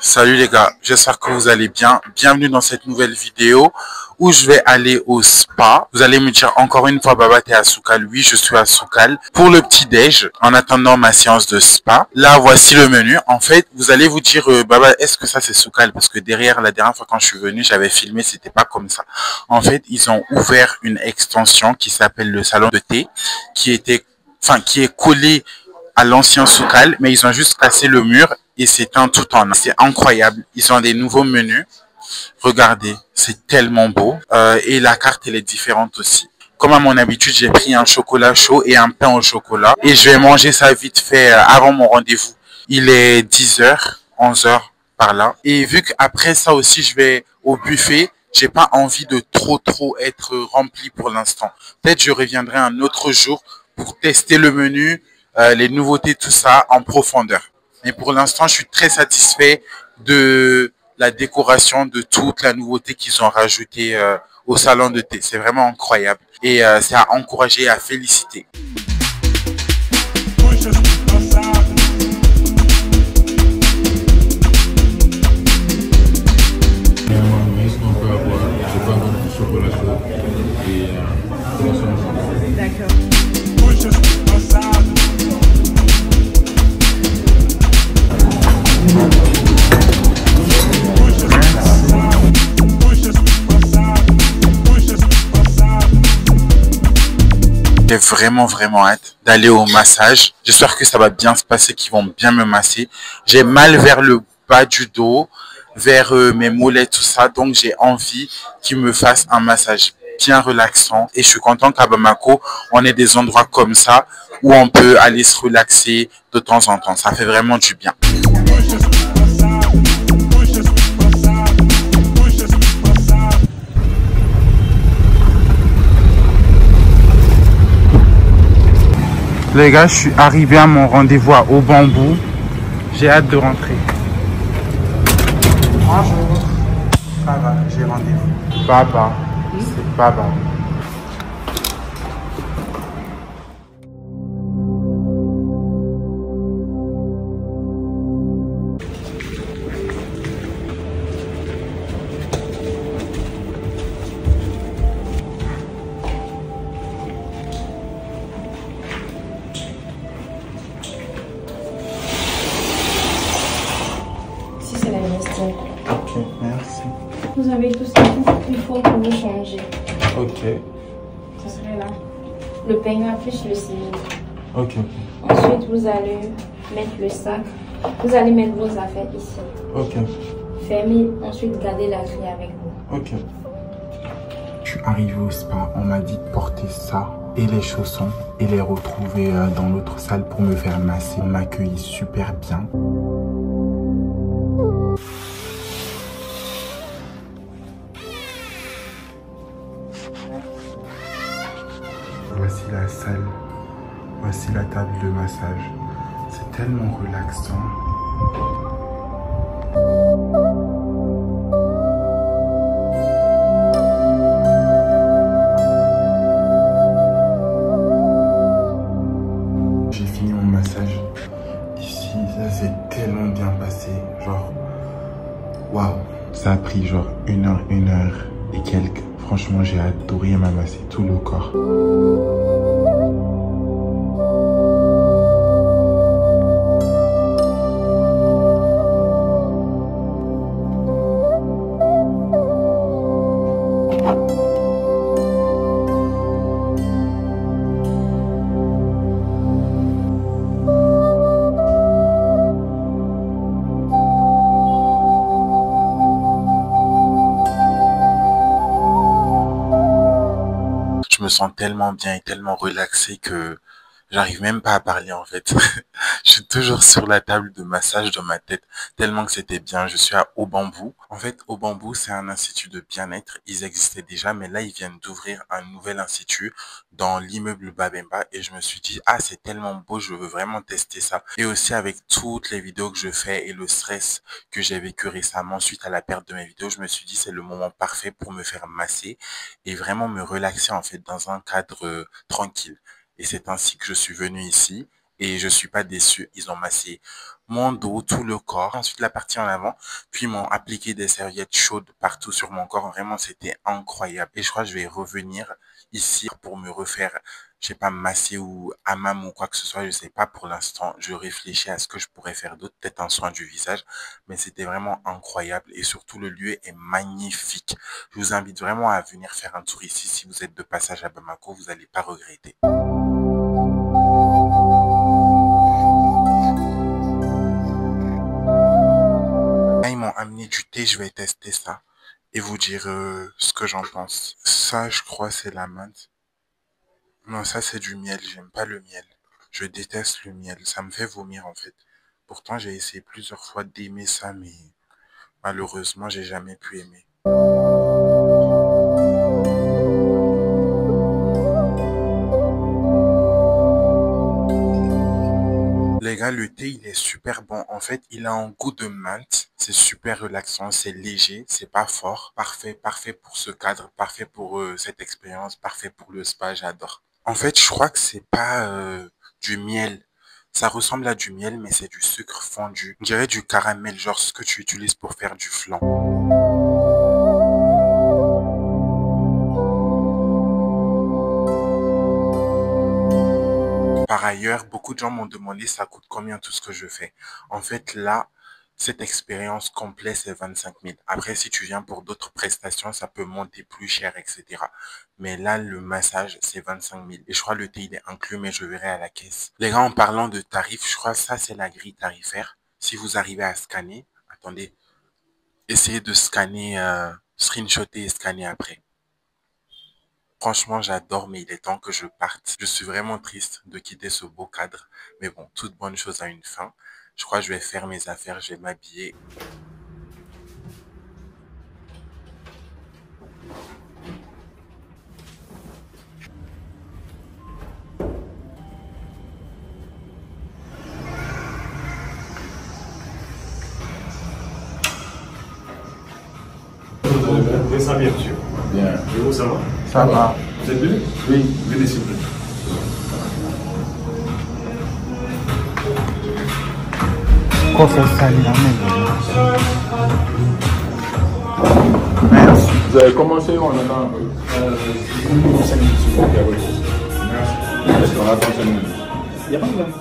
Salut les gars, j'espère que vous allez bien. Bienvenue dans cette nouvelle vidéo où je vais aller au spa. Vous allez me dire encore une fois, Baba, t'es à Soukal? Oui, je suis à Soukal pour le petit-déj en attendant ma séance de spa. Là, voici le menu. En fait, vous allez vous dire, Baba, est-ce que ça c'est Soukal? Parce que derrière, la dernière fois quand je suis venu, j'avais filmé, c'était pas comme ça. En fait, ils ont ouvert une extension qui s'appelle le salon de thé, qui est collé à l'ancien Soukal, mais ils ont juste cassé le mur et c'est un tout en un. C'est incroyable. Ils ont des nouveaux menus. Regardez, c'est tellement beau. Et la carte, elle est différente aussi. Comme à mon habitude, j'ai pris un chocolat chaud et un pain au chocolat. Et je vais manger ça vite fait avant mon rendez-vous. Il est 10h, 11h par là. Et vu qu'après ça aussi, je vais au buffet, j'ai pas envie de trop être rempli pour l'instant. Peut-être je reviendrai un autre jour pour tester le menu, les nouveautés, tout ça en profondeur. Mais pour l'instant, je suis très satisfait de la décoration, de toute la nouveauté qu'ils ont rajoutée au salon de thé. C'est vraiment incroyable. Et c'est à encourager et à féliciter. D'accord. J'ai vraiment hâte d'aller au massage. J'espère que ça va bien se passer, qu'ils vont bien me masser. J'ai mal vers le bas du dos, vers mes mollets, tout ça. Donc j'ai envie qu'ils me fassent un massage bien relaxant. Et je suis content qu'à Bamako, on ait des endroits comme ça où on peut aller se relaxer de temps en temps. Ça fait vraiment du bien. Les gars, je suis arrivé à mon rendez-vous au bambou. J'ai hâte de rentrer. Bonjour. Ça va, j'ai rendez-vous. Baba. C'est Baba. Ok, merci. Vous avez tout ce qu'il faut pour vous changer. Ok. Ce serait là. Le peigne plus le ciment. Ok. Ensuite, vous allez mettre le sac. Vous allez mettre vos affaires ici. Ok. Fermez. Ensuite, gardez la clé avec vous. Ok. Je suis arrivé au spa. On m'a dit de porter ça et les chaussons et les retrouver dans l'autre salle pour me faire masser. On m'a accueilli super bien. Voici la salle, voici la table de massage. C'est tellement relaxant. J'ai fini mon massage ici, ça s'est tellement bien passé. Genre, waouh! Ça a pris genre une heure et quelques. Franchement, j'ai adoré, elle m'a massé tout le corps. Je me sens tellement bien et tellement relaxé que J'arrive même pas à parler en fait. Je suis toujours sur la table de massage dans ma tête, tellement que c'était bien. Je suis à Au Bambou. En fait, Au Bambou, c'est un institut de bien-être. Ils existaient déjà, mais là, ils viennent d'ouvrir un nouvel institut dans l'immeuble Babemba. Et je me suis dit, ah, c'est tellement beau, je veux vraiment tester ça. Et aussi avec toutes les vidéos que je fais et le stress que j'ai vécu récemment suite à la perte de mes vidéos, je me suis dit, c'est le moment parfait pour me faire masser et vraiment me relaxer en fait dans un cadre tranquille. Et c'est ainsi que je suis venu ici et je suis pas déçu. Ils ont massé mon dos, tout le corps, ensuite la partie en avant, puis ils m'ont appliqué des serviettes chaudes partout sur mon corps. Vraiment, c'était incroyable. Et je crois que je vais revenir ici pour me refaire, je sais pas, masser ou hammam ou quoi que ce soit. Je sais pas pour l'instant. Je réfléchis à ce que je pourrais faire d'autre, peut-être un soin du visage. Mais c'était vraiment incroyable et surtout le lieu est magnifique. Je vous invite vraiment à venir faire un tour ici. Si vous êtes de passage à Bamako, vous n'allez pas regretter. Là, ils m'ont amené du thé, je vais tester ça et vous dire ce que j'en pense. Ça, je crois, c'est la menthe. Non, ça, c'est du miel. J'aime pas le miel. Je déteste le miel. Ça me fait vomir, en fait. Pourtant, j'ai essayé plusieurs fois d'aimer ça, mais malheureusement, j'ai jamais pu aimer. Les gars, le thé, il est super bon. En fait, il a un goût de menthe. C'est super relaxant, c'est léger, c'est pas fort. Parfait, parfait pour ce cadre, parfait pour cette expérience, parfait pour le spa, j'adore. En fait, je crois que c'est pas du miel. Ça ressemble à du miel, mais c'est du sucre fondu. On dirait du caramel, genre ce que tu utilises pour faire du flan. Par ailleurs, beaucoup de gens m'ont demandé ça coûte combien tout ce que je fais. En fait, là, cette expérience complète, c'est 25 000. Après, si tu viens pour d'autres prestations, ça peut monter plus cher, etc. Mais là, le massage, c'est 25 000. Et je crois que le thé, il est inclus, mais je verrai à la caisse. Les gars, en parlant de tarifs, je crois que ça, c'est la grille tarifaire. Si vous arrivez à scanner, attendez, essayez de scanner, screenshotter et scanner après. Franchement, j'adore, mais il est temps que je parte. Je suis vraiment triste de quitter ce beau cadre. Mais bon, toute bonne chose a une fin. Je crois que je vais faire mes affaires, je vais m'habiller. Ça bien sûr. Bien. Et vous, ça va? Ça va. Vous êtes venu? Oui. Venez s'il vous plaît. Qu'on fait ça, il Merci. Vous avez commencé, on attend un peu. 5 minutes s'il vous plaît. Merci. On attend 5 minutes. Il n'y a pas de problème.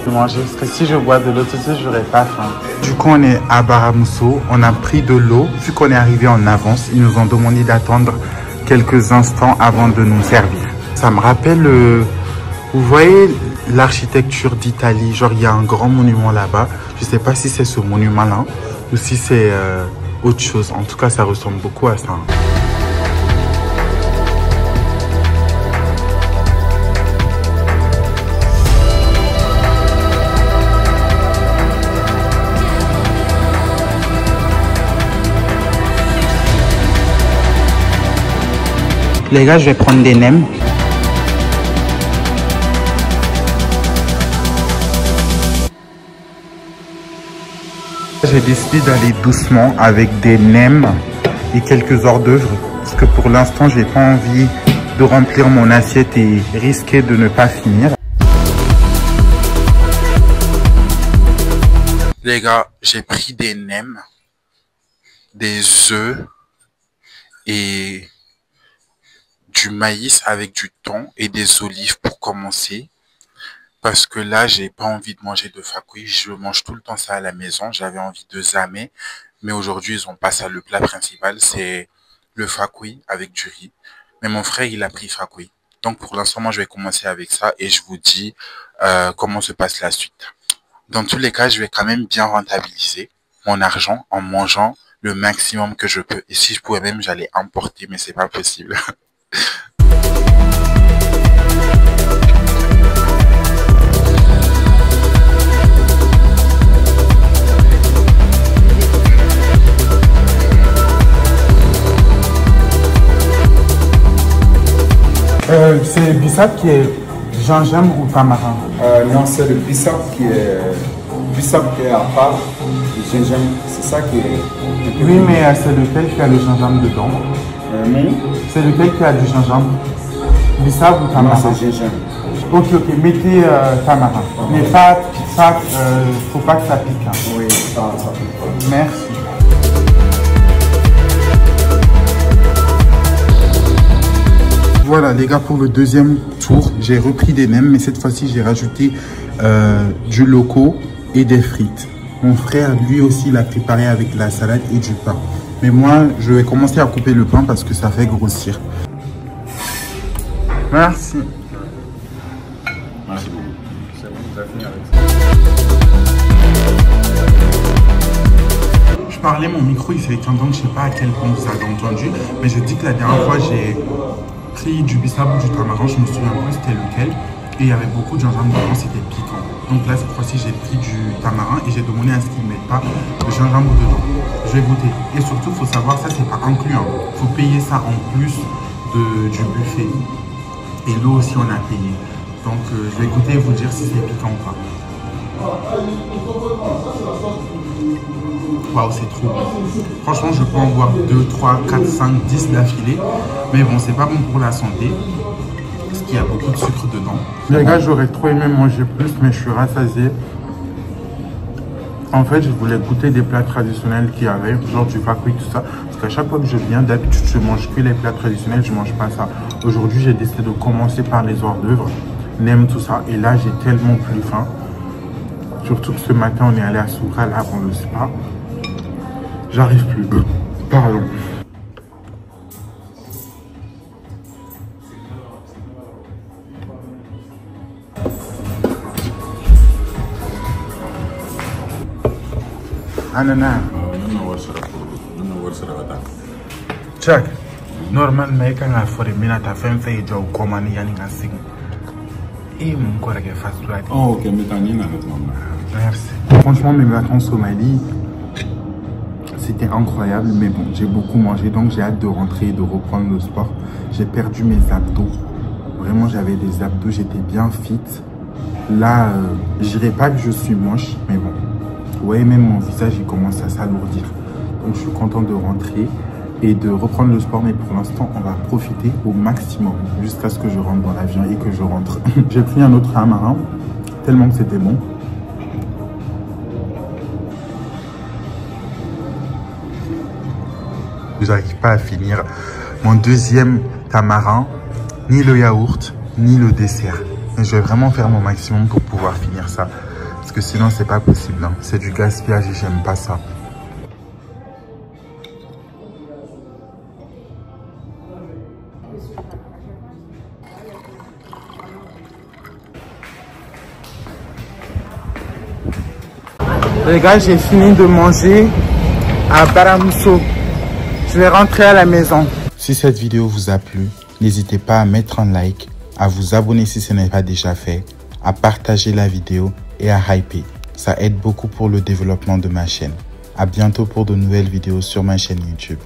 Manger parce que si je bois de l'eau tout de suite, j'aurais pas faim. Du coup, on est à Baramousso, on a pris de l'eau. Vu qu'on est arrivé en avance, ils nous ont demandé d'attendre quelques instants avant de nous servir. Ça me rappelle, vous voyez l'architecture d'Italie, genre il y a un grand monument là-bas. Je sais pas si c'est ce monument-là ou si c'est autre chose. En tout cas, ça ressemble beaucoup à ça. Les gars, je vais prendre des nems. J'ai décidé d'aller doucement avec des nems et quelques hors d'œuvre. Parce que pour l'instant, j'ai pas envie de remplir mon assiette et risquer de ne pas finir. Les gars, j'ai pris des nems, des œufs et du maïs avec du thon et des olives pour commencer. parce que là, j'ai pas envie de manger de fakouy. Je mange tout le temps ça à la maison. J'avais envie de zamé, mais aujourd'hui, ils ont pas ça. Le plat principal, c'est le fakouy avec du riz. Mais mon frère, il a pris fakouy. Donc, pour l'instant, moi, je vais commencer avec ça et je vous dis comment se passe la suite. Dans tous les cas, je vais quand même bien rentabiliser mon argent en mangeant le maximum que je peux. Et si je pouvais même, j'allais importer, mais c'est pas possible. C'est bissap qui est gingembre ou tamarin? Non, c'est le bissap qui est à part. Le gingembre, c'est ça qui est... Oui, mais c'est lequel qui a le gingembre dedans? C'est lequel qui a du gingembre? Bissap ou tamarin? Non, c'est gingembre. Ok, mettez tamarin. Mais pas, faut pas que ça pique. Hein. Oui, ça pique. Merci. Voilà les gars, pour le deuxième tour, j'ai repris des nems, mais cette fois-ci j'ai rajouté du loco et des frites. Mon frère, lui aussi, l'a préparé avec la salade et du pain. Mais moi, je vais commencer à couper le pain parce que ça fait grossir. Merci. Merci beaucoup. C'est bon, vous avez fini avec ça. Je parlais, mon micro il s'est éteint, donc je sais pas à quel point vous avez entendu, mais je dis que la dernière fois j'ai pris du bissap ou du tamarin, je me souviens plus c'était lequel, et il y avait beaucoup de gingembre dedans, c'était piquant. Donc là cette fois-ci j'ai pris du tamarin et j'ai demandé à ce qu'ils ne mettent pas de gingembre dedans. Je vais goûter. Et surtout il faut savoir, ça c'est pas inclus, hein. Faut payer ça en plus du buffet. Et l'eau aussi on a payé. Donc je vais goûter et vous dire si c'est piquant ou pas. Waouh, c'est trop bon. Franchement, je peux en boire 2, 3, 4, 5, 10 d'affilée. Mais bon, c'est pas bon pour la santé. Parce qu'il y a beaucoup de sucre dedans. Les gars, j'aurais trop aimé manger plus, mais je suis rassasié. En fait, je voulais goûter des plats traditionnels qu'il y avait, genre du fakouy, tout ça. Parce qu'à chaque fois que je viens, d'habitude, je mange que les plats traditionnels, je mange pas ça. Aujourd'hui, j'ai décidé de commencer par les hors d'œuvre, nem, tout ça. Et là, j'ai tellement plus faim. Surtout que ce matin, on est allé à Soukal avant le spa. J'arrive plus. Pardon. Ananas. Check. Normal, mais quand on a fait un fait de commande, il y a un signe. Et mon corps est facile. Oh, ok, mais t'as rien à Merci. Franchement, mes vacances au Mali, c'était incroyable, mais bon, j'ai beaucoup mangé, donc j'ai hâte de rentrer et de reprendre le sport. J'ai perdu mes abdos. Vraiment, j'avais des abdos, j'étais bien fit. Là, je dirais pas que je suis moche, mais bon. Ouais, même mon visage, il commence à s'alourdir. Donc, je suis content de rentrer et de reprendre le sport, mais pour l'instant, on va profiter au maximum jusqu'à ce que je rentre dans l'avion et que je rentre. J'ai pris un autre tamarin, tellement que c'était bon. Je n'arrive pas à finir mon deuxième tamarin, ni le yaourt, ni le dessert. Mais je vais vraiment faire mon maximum pour pouvoir finir ça. Parce que sinon, c'est pas possible. Hein. C'est du gaspillage et j'aime pas ça. Les gars, j'ai fini de manger à Baramousso. Je vais rentrer à la maison. Si cette vidéo vous a plu, n'hésitez pas à mettre un like, à vous abonner si ce n'est pas déjà fait, à partager la vidéo et à hyper. Ça aide beaucoup pour le développement de ma chaîne. À bientôt pour de nouvelles vidéos sur ma chaîne YouTube.